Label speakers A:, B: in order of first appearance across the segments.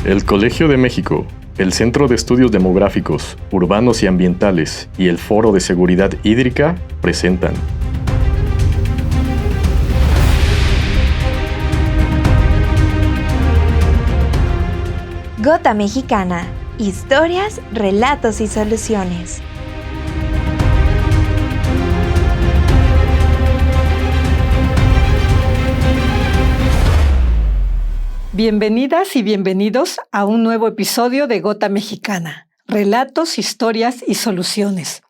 A: El Colegio de México, el Centro de Estudios Demográficos, Urbanos y Ambientales y el Foro de Seguridad Hídrica presentan
B: Gota Mexicana, historias, relatos y soluciones.
C: Bienvenidas y bienvenidos a un nuevo episodio de Gota Mexicana, relatos, historias y soluciones.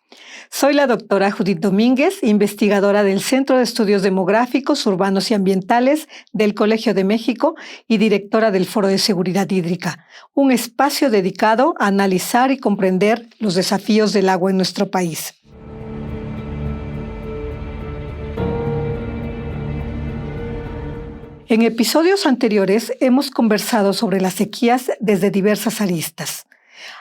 C: Soy la doctora Judith Domínguez, investigadora del Centro de Estudios Demográficos, Urbanos y Ambientales del Colegio de México y directora del Foro de Seguridad Hídrica, un espacio dedicado a analizar y comprender los desafíos del agua en nuestro país. En episodios anteriores hemos conversado sobre las sequías desde diversas aristas.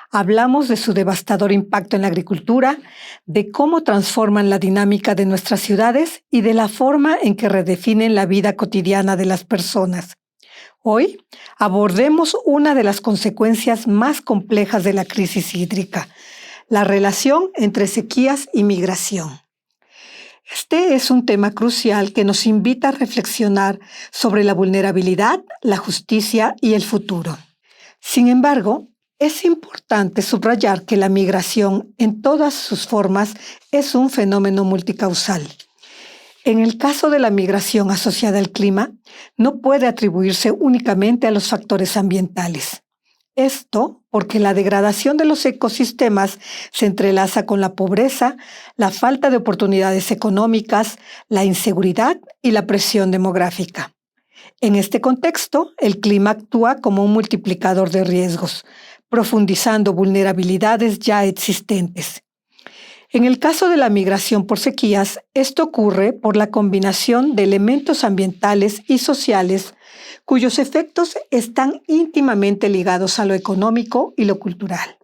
C: Hablamos de su devastador impacto en la agricultura, de cómo transforman la dinámica de nuestras ciudades y de la forma en que redefinen la vida cotidiana de las personas. Hoy abordemos una de las consecuencias más complejas de la crisis hídrica, la relación entre sequías y migración. Este es un tema crucial que nos invita a reflexionar sobre la vulnerabilidad, la justicia y el futuro. Sin embargo, es importante subrayar que la migración en todas sus formas es un fenómeno multicausal. En el caso de la migración asociada al clima, no puede atribuirse únicamente a los factores ambientales. Esto porque la degradación de los ecosistemas se entrelaza con la pobreza, la falta de oportunidades económicas, la inseguridad y la presión demográfica. En este contexto, el clima actúa como un multiplicador de riesgos, profundizando vulnerabilidades ya existentes. En el caso de la migración por sequías, esto ocurre por la combinación de elementos ambientales y sociales cuyos efectos están íntimamente ligados a lo económico y lo cultural.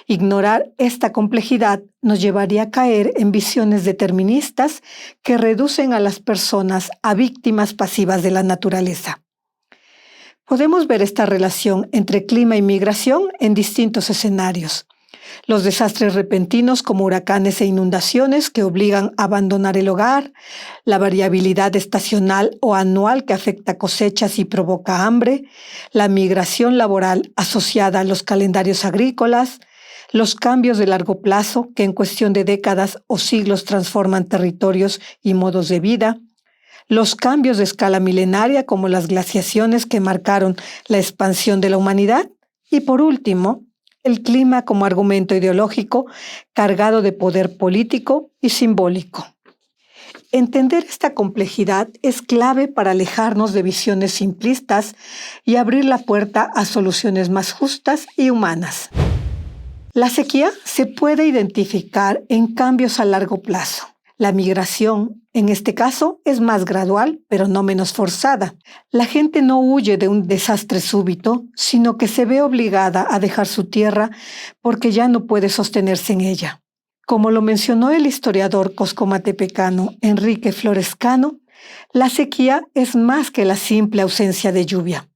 C: Ignorar esta complejidad nos llevaría a caer en visiones deterministas que reducen a las personas a víctimas pasivas de la naturaleza. Podemos ver esta relación entre clima y migración en distintos escenarios. Los desastres repentinos como huracanes e inundaciones que obligan a abandonar el hogar, la variabilidad estacional o anual que afecta cosechas y provoca hambre, la migración laboral asociada a los calendarios agrícolas, los cambios de largo plazo que en cuestión de décadas o siglos transforman territorios y modos de vida, los cambios de escala milenaria como las glaciaciones que marcaron la expansión de la humanidad y, por último, el clima como argumento ideológico cargado de poder político y simbólico. Entender esta complejidad es clave para alejarnos de visiones simplistas y abrir la puerta a soluciones más justas y humanas. La sequía se puede identificar en cambios a largo plazo. La migración, en este caso, es más gradual, pero no menos forzada. La gente no huye de un desastre súbito, sino que se ve obligada a dejar su tierra porque ya no puede sostenerse en ella. Como lo mencionó el historiador coscomatepecano Enrique Flores Cano, la sequía es más que la simple ausencia de lluvia.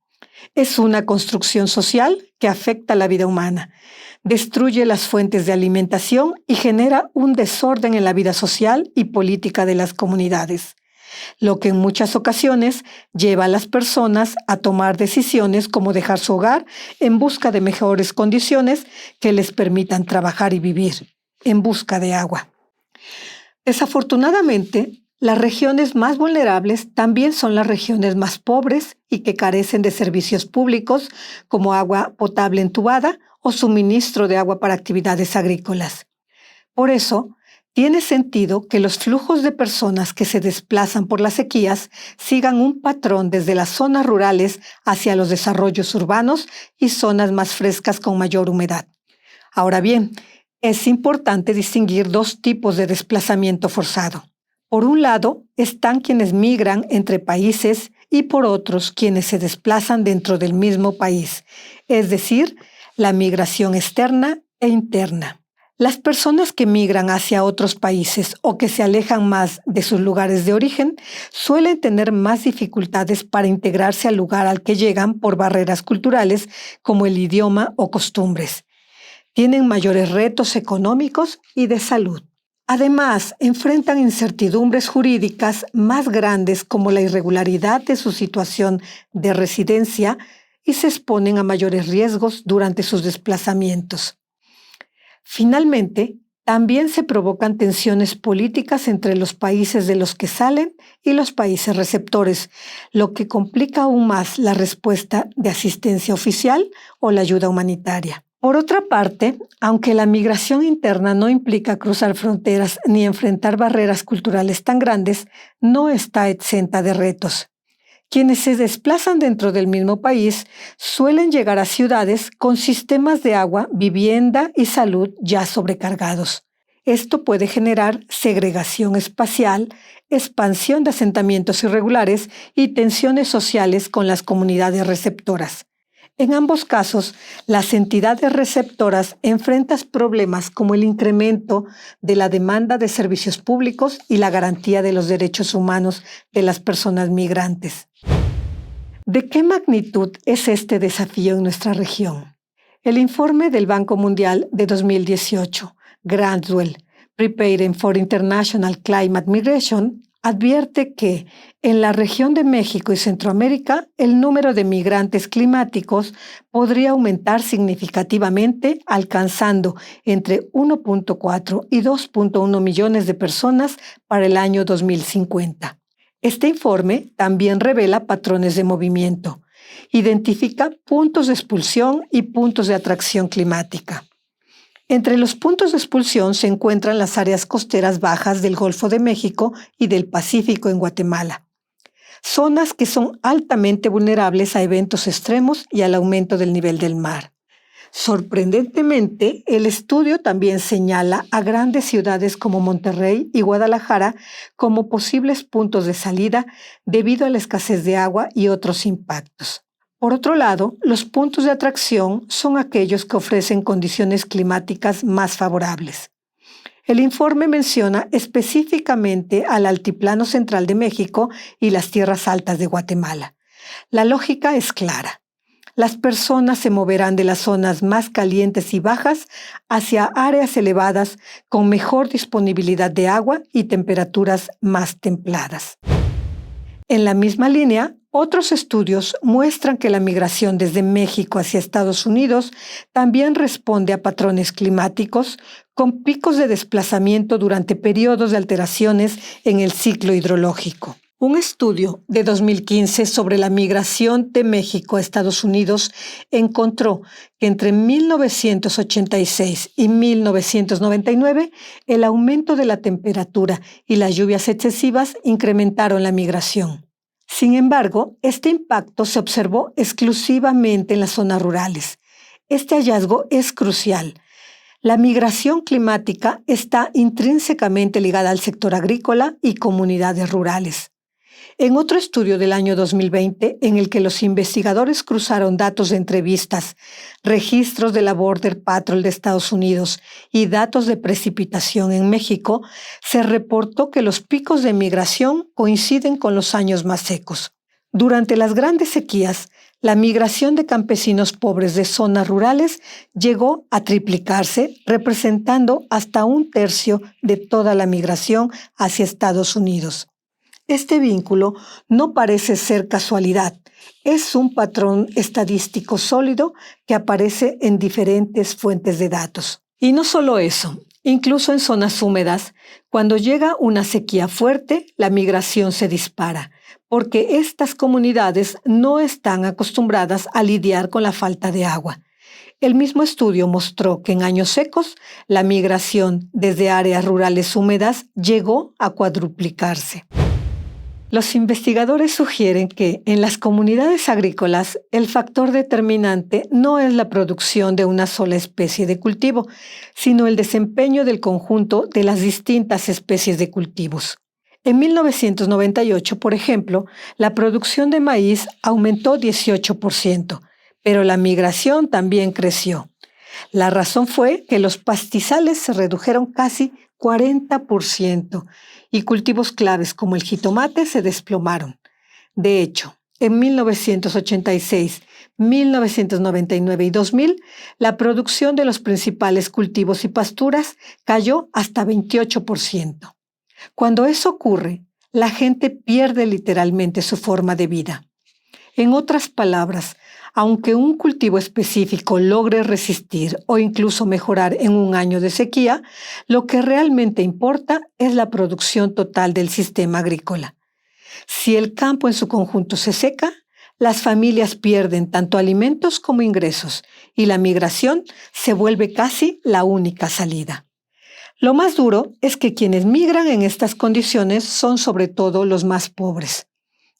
C: Es una construcción social que afecta la vida humana, destruye las fuentes de alimentación y genera un desorden en la vida social y política de las comunidades, lo que en muchas ocasiones lleva a las personas a tomar decisiones como dejar su hogar en busca de mejores condiciones que les permitan trabajar y vivir, en busca de agua. Desafortunadamente, las regiones más vulnerables también son las regiones más pobres y que carecen de servicios públicos como agua potable entubada o suministro de agua para actividades agrícolas. Por eso, tiene sentido que los flujos de personas que se desplazan por las sequías sigan un patrón desde las zonas rurales hacia los desarrollos urbanos y zonas más frescas con mayor humedad. Ahora bien, es importante distinguir dos tipos de desplazamiento forzado. Por un lado, están quienes migran entre países y por otros quienes se desplazan dentro del mismo país, es decir, la migración externa e interna. Las personas que migran hacia otros países o que se alejan más de sus lugares de origen suelen tener más dificultades para integrarse al lugar al que llegan por barreras culturales como el idioma o costumbres. Tienen mayores retos económicos y de salud. Además, enfrentan incertidumbres jurídicas más grandes como la irregularidad de su situación de residencia y se exponen a mayores riesgos durante sus desplazamientos. Finalmente, también se provocan tensiones políticas entre los países de los que salen y los países receptores, lo que complica aún más la respuesta de asistencia oficial o la ayuda humanitaria. Por otra parte, aunque la migración interna no implica cruzar fronteras ni enfrentar barreras culturales tan grandes, no está exenta de retos. Quienes se desplazan dentro del mismo país suelen llegar a ciudades con sistemas de agua, vivienda y salud ya sobrecargados. Esto puede generar segregación espacial, expansión de asentamientos irregulares y tensiones sociales con las comunidades receptoras. En ambos casos, las entidades receptoras enfrentan problemas como el incremento de la demanda de servicios públicos y la garantía de los derechos humanos de las personas migrantes. ¿De qué magnitud es este desafío en nuestra región? El informe del Banco Mundial de 2018, Gradual Preparing for International Climate Migration, advierte que en la región de México y Centroamérica el número de migrantes climáticos podría aumentar significativamente, alcanzando entre 1.4 y 2.1 millones de personas para el año 2050. Este informe también revela patrones de movimiento, identifica puntos de expulsión y puntos de atracción climática. Entre los puntos de expulsión se encuentran las áreas costeras bajas del Golfo de México y del Pacífico en Guatemala, zonas que son altamente vulnerables a eventos extremos y al aumento del nivel del mar. Sorprendentemente, el estudio también señala a grandes ciudades como Monterrey y Guadalajara como posibles puntos de salida debido a la escasez de agua y otros impactos. Por otro lado, los puntos de atracción son aquellos que ofrecen condiciones climáticas más favorables. El informe menciona específicamente al Altiplano Central de México y las tierras altas de Guatemala. La lógica es clara. Las personas se moverán de las zonas más calientes y bajas hacia áreas elevadas con mejor disponibilidad de agua y temperaturas más templadas. En la misma línea, otros estudios muestran que la migración desde México hacia Estados Unidos también responde a patrones climáticos con picos de desplazamiento durante periodos de alteraciones en el ciclo hidrológico. Un estudio de 2015 sobre la migración de México a Estados Unidos encontró que entre 1986 y 1999 el aumento de la temperatura y las lluvias excesivas incrementaron la migración. Sin embargo, este impacto se observó exclusivamente en las zonas rurales. Este hallazgo es crucial. La migración climática está intrínsecamente ligada al sector agrícola y comunidades rurales. En otro estudio del año 2020, en el que los investigadores cruzaron datos de entrevistas, registros de la Border Patrol de Estados Unidos y datos de precipitación en México, se reportó que los picos de migración coinciden con los años más secos. Durante las grandes sequías, la migración de campesinos pobres de zonas rurales llegó a triplicarse, representando hasta 1/3 de toda la migración hacia Estados Unidos. Este vínculo no parece ser casualidad, es un patrón estadístico sólido que aparece en diferentes fuentes de datos. Y no solo eso, incluso en zonas húmedas, cuando llega una sequía fuerte, la migración se dispara, porque estas comunidades no están acostumbradas a lidiar con la falta de agua. El mismo estudio mostró que en años secos, la migración desde áreas rurales húmedas llegó a cuadruplicarse. Los investigadores sugieren que en las comunidades agrícolas el factor determinante no es la producción de una sola especie de cultivo, sino el desempeño del conjunto de las distintas especies de cultivos. En 1998, por ejemplo, la producción de maíz aumentó 18%, pero la migración también creció. La razón fue que los pastizales se redujeron casi 40% y cultivos claves como el jitomate se desplomaron. De hecho, en 1986, 1999 y 2000, la producción de los principales cultivos y pasturas cayó hasta 28%. Cuando eso ocurre, la gente pierde literalmente su forma de vida. En otras palabras, aunque un cultivo específico logre resistir o incluso mejorar en un año de sequía, lo que realmente importa es la producción total del sistema agrícola. Si el campo en su conjunto se seca, las familias pierden tanto alimentos como ingresos y la migración se vuelve casi la única salida. Lo más duro es que quienes migran en estas condiciones son sobre todo los más pobres.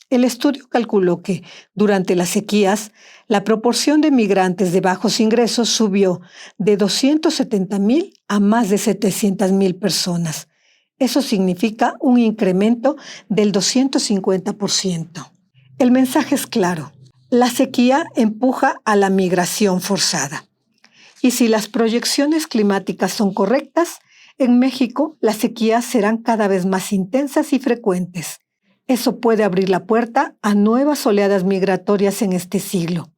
C: El estudio calculó que, durante las sequías, la proporción de migrantes de bajos ingresos subió de 270,000 a más de 700,000 personas. Eso significa un incremento del 250%. El mensaje es claro. La sequía empuja a la migración forzada. Y si las proyecciones climáticas son correctas, en México las sequías serán cada vez más intensas y frecuentes. Eso puede abrir la puerta a nuevas oleadas migratorias en este siglo.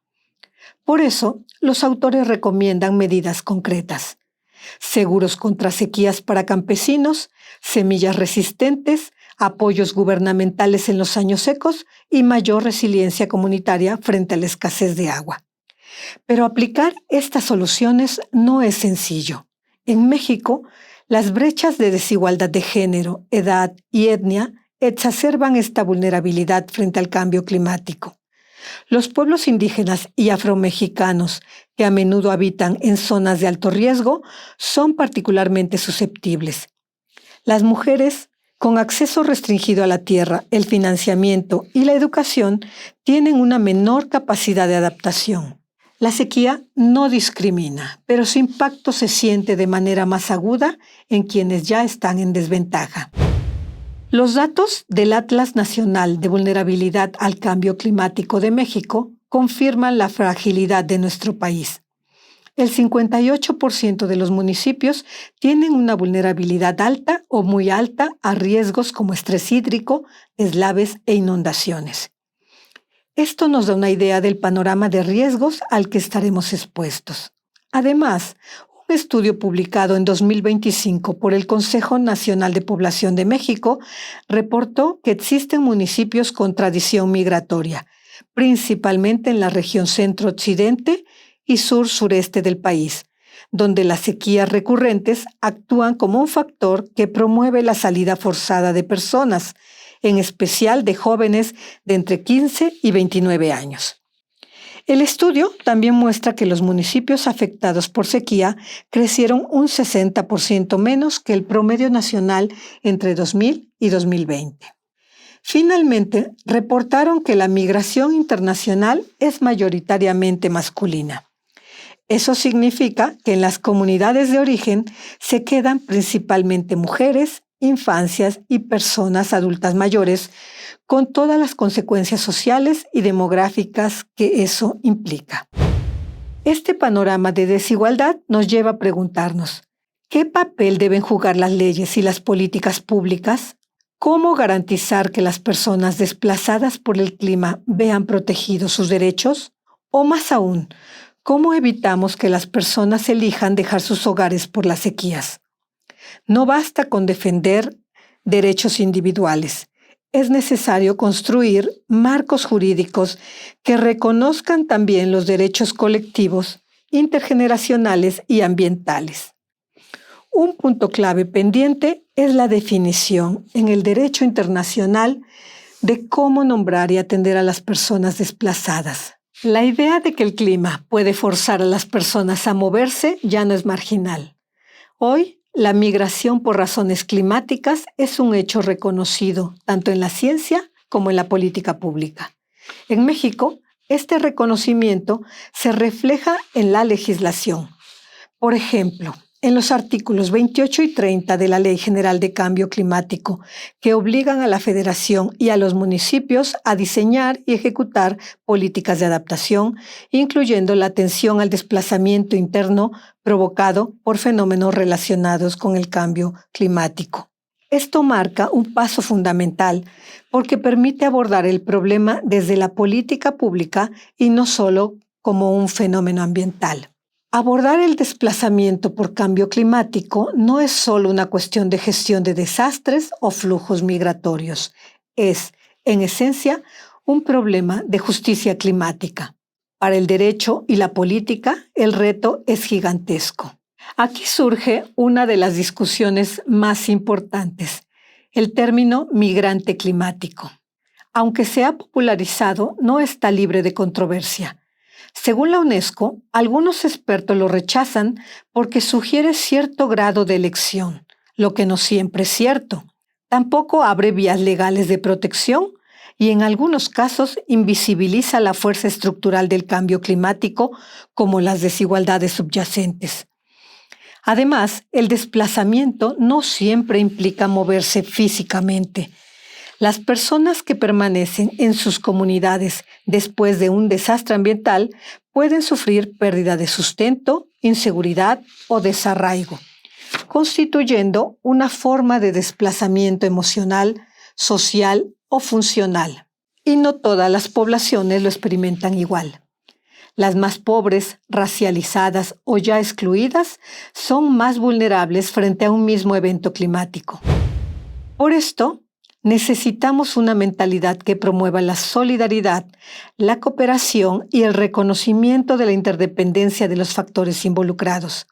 C: Por eso, los autores recomiendan medidas concretas: seguros contra sequías para campesinos, semillas resistentes, apoyos gubernamentales en los años secos y mayor resiliencia comunitaria frente a la escasez de agua. Pero aplicar estas soluciones no es sencillo. En México, las brechas de desigualdad de género, edad y etnia exacerban esta vulnerabilidad frente al cambio climático. Los pueblos indígenas y afromexicanos, que a menudo habitan en zonas de alto riesgo, son particularmente susceptibles. Las mujeres, con acceso restringido a la tierra, el financiamiento y la educación, tienen una menor capacidad de adaptación. La sequía no discrimina, pero su impacto se siente de manera más aguda en quienes ya están en desventaja. Los datos del Atlas Nacional de Vulnerabilidad al Cambio Climático de México confirman la fragilidad de nuestro país. El 58% de los municipios tienen una vulnerabilidad alta o muy alta a riesgos como estrés hídrico, deslaves e inundaciones. Esto nos da una idea del panorama de riesgos al que estaremos expuestos. Además, un estudio publicado en 2025 por el Consejo Nacional de Población de México reportó que existen municipios con tradición migratoria, principalmente en la región centro-occidente y sur-sureste del país, donde las sequías recurrentes actúan como un factor que promueve la salida forzada de personas, en especial de jóvenes de entre 15 y 29 años. El estudio también muestra que los municipios afectados por sequía crecieron un 60% menos que el promedio nacional entre 2000 y 2020. Finalmente, reportaron que la migración internacional es mayoritariamente masculina. Eso significa que en las comunidades de origen se quedan principalmente mujeres, infancias y personas adultas mayores, con todas las consecuencias sociales y demográficas que eso implica. Este panorama de desigualdad nos lleva a preguntarnos: ¿qué papel deben jugar las leyes y las políticas públicas? ¿Cómo garantizar que las personas desplazadas por el clima vean protegidos sus derechos? O más aún, ¿cómo evitamos que las personas elijan dejar sus hogares por las sequías? No basta con defender derechos individuales. Es necesario construir marcos jurídicos que reconozcan también los derechos colectivos, intergeneracionales y ambientales. Un punto clave pendiente es la definición en el derecho internacional de cómo nombrar y atender a las personas desplazadas. La idea de que el clima puede forzar a las personas a moverse ya no es marginal. Hoy, la migración por razones climáticas es un hecho reconocido tanto en la ciencia como en la política pública. En México, este reconocimiento se refleja en la legislación. Por ejemplo, en los artículos 28 y 30 de la Ley General de Cambio Climático, que obligan a la Federación y a los municipios a diseñar y ejecutar políticas de adaptación, incluyendo la atención al desplazamiento interno provocado por fenómenos relacionados con el cambio climático. Esto marca un paso fundamental porque permite abordar el problema desde la política pública y no solo como un fenómeno ambiental. Abordar el desplazamiento por cambio climático no es solo una cuestión de gestión de desastres o flujos migratorios. Es, en esencia, un problema de justicia climática. Para el derecho y la política, el reto es gigantesco. Aquí surge una de las discusiones más importantes, el término migrante climático. Aunque se ha popularizado, no está libre de controversia. Según la UNESCO, algunos expertos lo rechazan porque sugiere cierto grado de elección, lo que no siempre es cierto. Tampoco abre vías legales de protección y en algunos casos invisibiliza la fuerza estructural del cambio climático como las desigualdades subyacentes. Además, el desplazamiento no siempre implica moverse físicamente. Las personas que permanecen en sus comunidades después de un desastre ambiental pueden sufrir pérdida de sustento, inseguridad o desarraigo, constituyendo una forma de desplazamiento emocional, social o funcional. Y no todas las poblaciones lo experimentan igual. Las más pobres, racializadas o ya excluidas son más vulnerables frente a un mismo evento climático. Por esto, necesitamos una mentalidad que promueva la solidaridad, la cooperación y el reconocimiento de la interdependencia de los factores involucrados.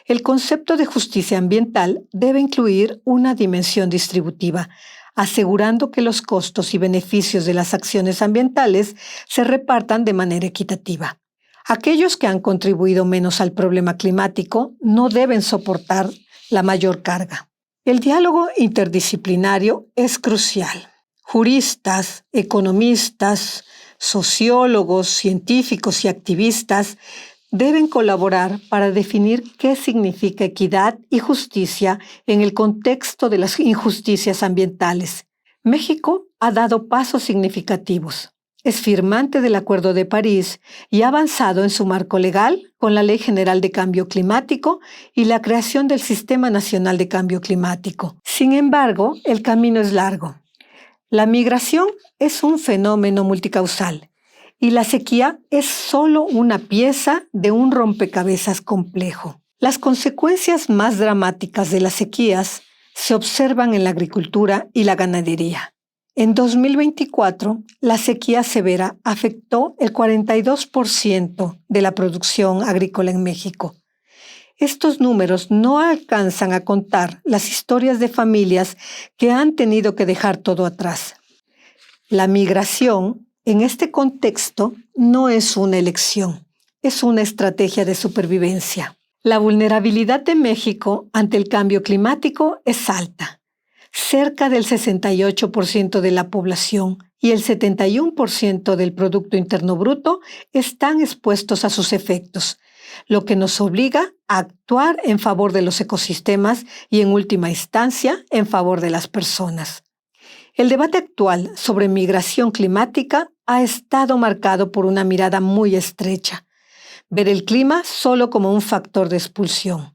C: El concepto de justicia ambiental debe incluir una dimensión distributiva, asegurando que los costos y beneficios de las acciones ambientales se repartan de manera equitativa. Aquellos que han contribuido menos al problema climático no deben soportar la mayor carga. El diálogo interdisciplinario es crucial. Juristas, economistas, sociólogos, científicos y activistas deben colaborar para definir qué significa equidad y justicia en el contexto de las injusticias ambientales. México ha dado pasos significativos. Es firmante del Acuerdo de París y ha avanzado en su marco legal con la Ley General de Cambio Climático y la creación del Sistema Nacional de Cambio Climático. Sin embargo, el camino es largo. La migración es un fenómeno multicausal y la sequía es solo una pieza de un rompecabezas complejo. Las consecuencias más dramáticas de las sequías se observan en la agricultura y la ganadería. En 2024, la sequía severa afectó el 42% de la producción agrícola en México. Estos números no alcanzan a contar las historias de familias que han tenido que dejar todo atrás. La migración, en este contexto, no es una elección, es una estrategia de supervivencia. La vulnerabilidad de México ante el cambio climático es alta. Cerca del 68% de la población y el 71% del Producto Interno Bruto están expuestos a sus efectos, lo que nos obliga a actuar en favor de los ecosistemas y, en última instancia, en favor de las personas. El debate actual sobre migración climática ha estado marcado por una mirada muy estrecha. Ver el clima solo como un factor de expulsión,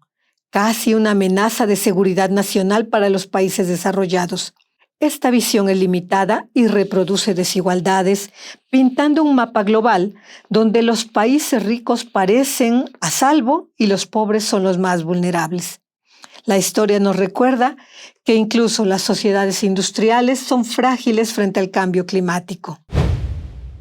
C: casi una amenaza de seguridad nacional para los países desarrollados. Esta visión es limitada y reproduce desigualdades, pintando un mapa global donde los países ricos parecen a salvo y los pobres son los más vulnerables. La historia nos recuerda que incluso las sociedades industriales son frágiles frente al cambio climático.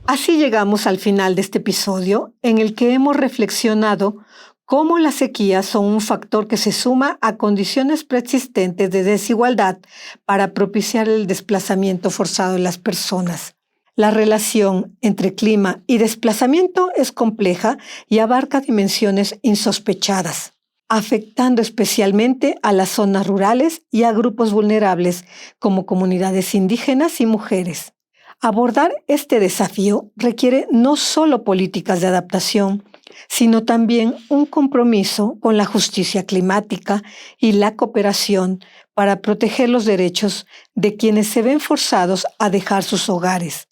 C: Así llegamos al final de este episodio en el que hemos reflexionado cómo las sequías son un factor que se suma a condiciones preexistentes de desigualdad para propiciar el desplazamiento forzado de las personas. La relación entre clima y desplazamiento es compleja y abarca dimensiones insospechadas, afectando especialmente a las zonas rurales y a grupos vulnerables como comunidades indígenas y mujeres. Abordar este desafío requiere no solo políticas de adaptación, sino también un compromiso con la justicia climática y la cooperación para proteger los derechos de quienes se ven forzados a dejar sus hogares,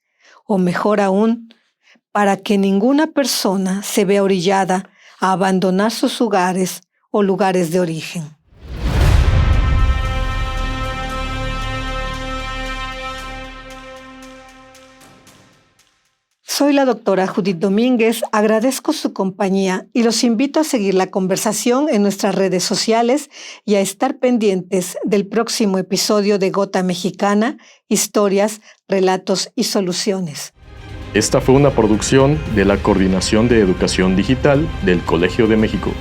C: o mejor aún, para que ninguna persona se vea orillada a abandonar sus hogares o lugares de origen. Soy la doctora Judith Domínguez, agradezco su compañía y los invito a seguir la conversación en nuestras redes sociales y a estar pendientes del próximo episodio de Gota Mexicana, Historias, Relatos y Soluciones.
A: Esta fue una producción de la Coordinación de Educación Digital del Colegio de México.